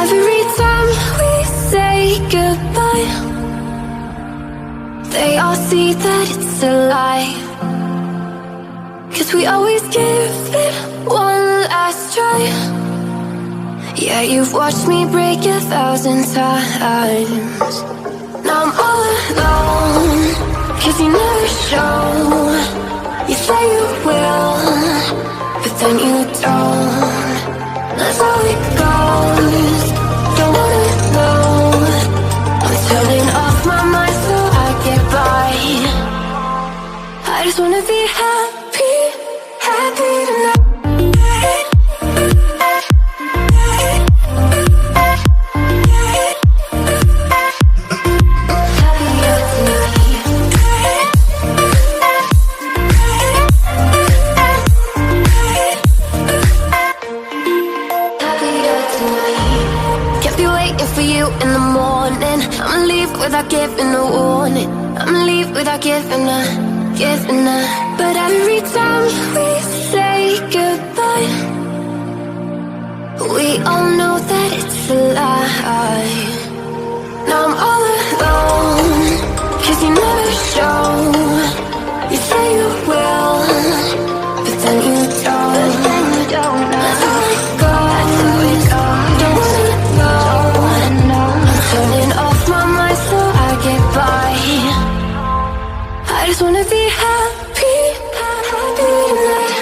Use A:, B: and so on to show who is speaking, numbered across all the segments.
A: Every time we say goodbye, they all see that it's a lie. 'Cause we always give it one last try. Yeah, you've watched me break 1,000 times. Now I'm all alone, 'cause you never show. You say you will, but then you don't. That's how it goes. Don't wanna know. I'm turning off my mind so I get by. I just wanna be happy, happy tonight. Without giving a warning, I'ma leave without giving a. But every time we say goodbye, we all know that it's a lie. Now I'm all alone, 'cause you never show. You say you will, but then you don't. That's how it goes. Don't wanna know. I'm turning off my mind so I get by. I just wanna be happy, happy tonight.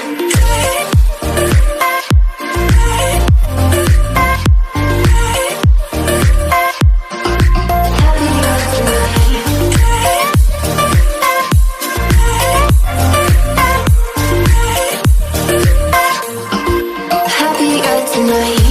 A: Happier tonight.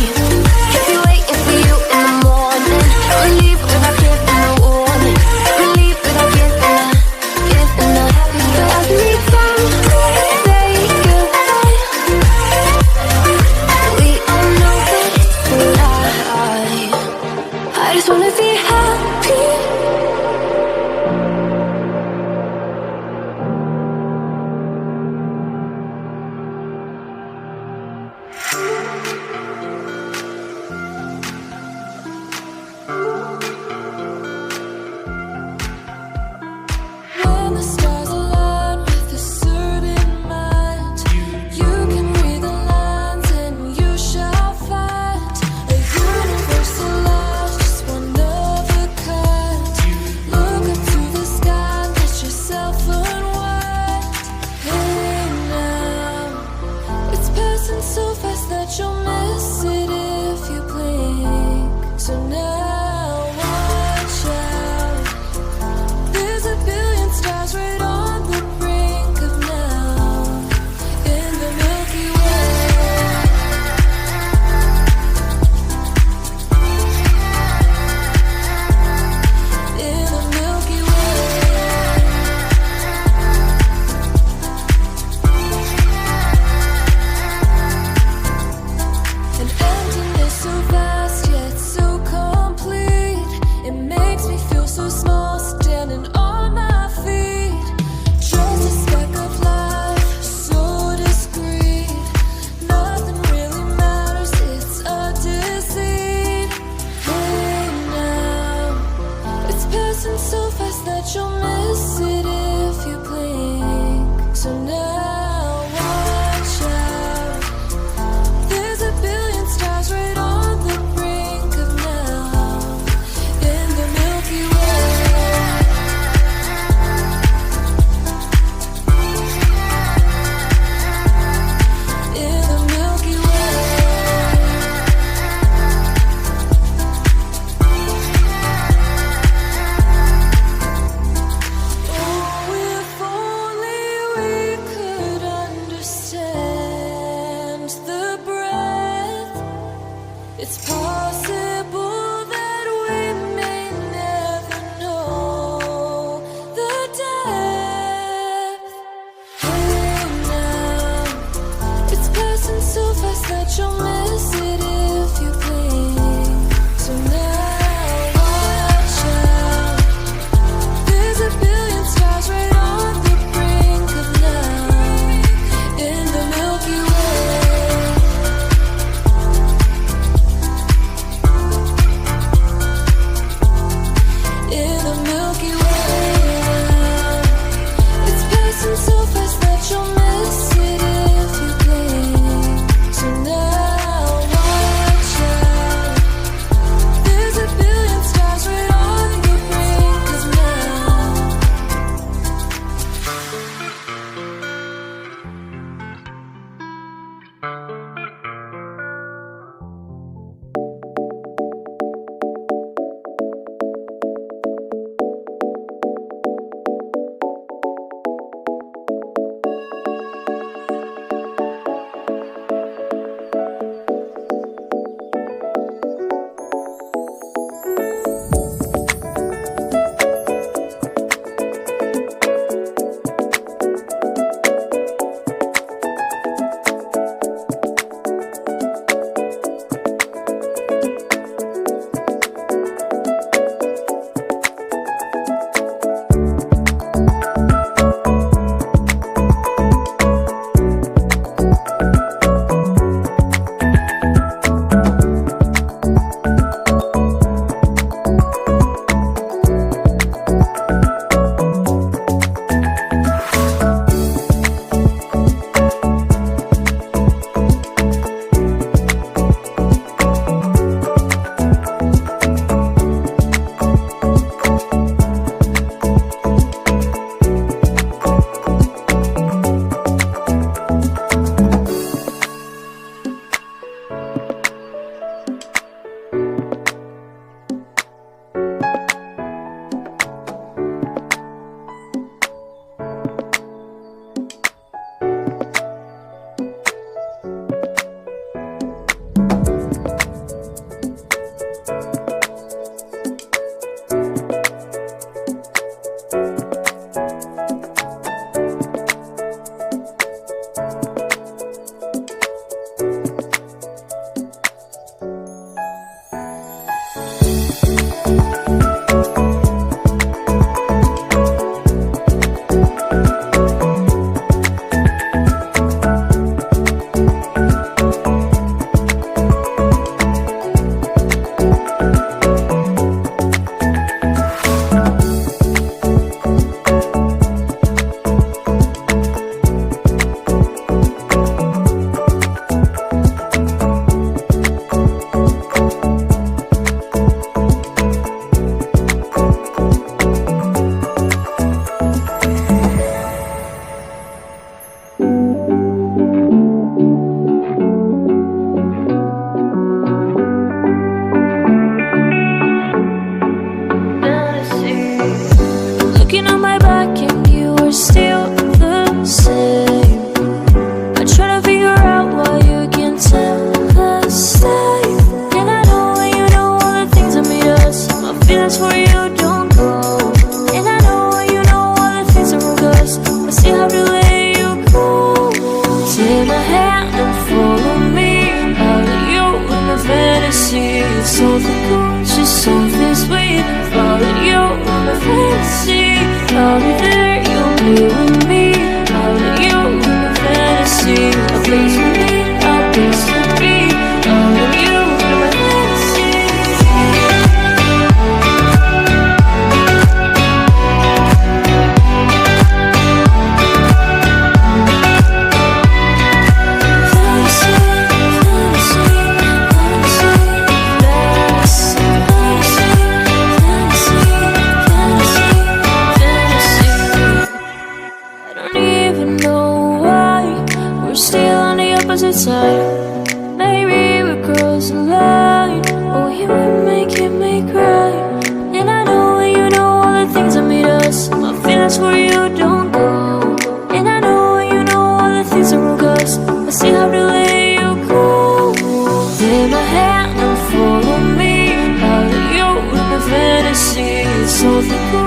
A: Looking on my back and you are still the same. I try to figure out why you can't tell the same. And I know when you know all the things that made us, my feelings for you don't go. And I know when you know all the things that broke us, I still have to let you go. Take my hand and follow me out of you in the fantasy. Something cool, just something sweet. Follow you in the fantasy. I'll be there, you'll be with me. I'll let you in the fantasy. A place for me, a place to be. I'll let you in my fantasy. Side. Maybe we cross the line, or you were making me cry. And I know when you know all the things that made us, my feelings for you don't go. And I know when you know all the things that broke us, I still have to let you go. Take my hand and follow me out of you in the fantasy. Something cool.